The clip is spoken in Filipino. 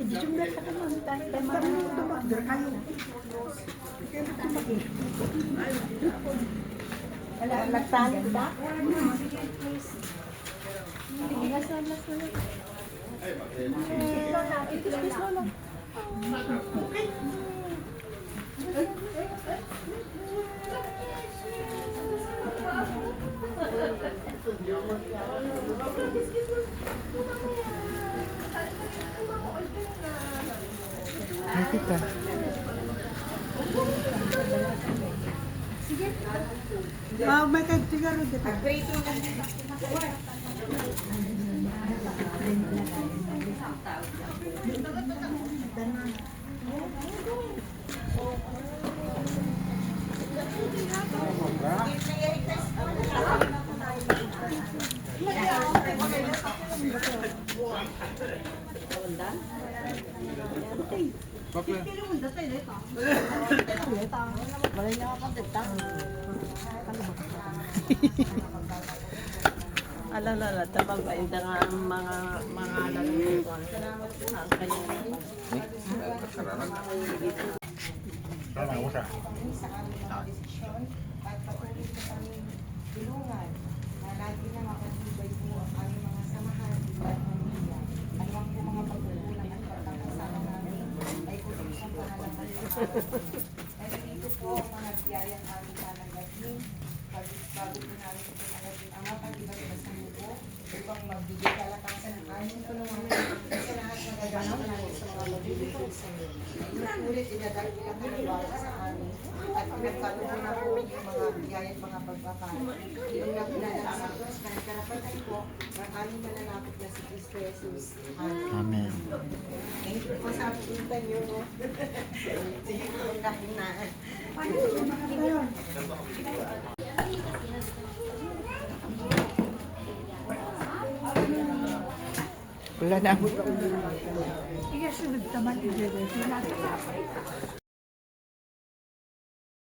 Jumlah ka naman, tumakder kayo. Wala, nagtali ba? Ay, kita. May kagsigaro dito. Alala, tabang ba yung mga alam ko ang kanya. Sana ako siya. Sa aming mga desisyon at patuloy na kami tulungan na lagi na makatibay po ang aming mga samahan at pamilya. Alam po mga pagkukulang at pagkakasama namin ay kulit sa pangalan ng At dito po ang mga biyayang aming nanagaling bago po namin ito nalagin ang mapag-iba sa mundo upang magbigay kalakasan ng aming tulungan sa lahat ng gaganaw namin sa mga magbibigay sa inyo. Ulit inadagin ang kaniwala sa amin at pinagkatuloy na po yung mga biyaya at mga pagpapala. Yung nagpinadala sa Diyos na nagkarapatan po ng aming mananapit na si Kristo Jesus. Amen. Thank you po sa punta niyo. Sige po ang kahinaan. Wala na. Sige, sunod naman.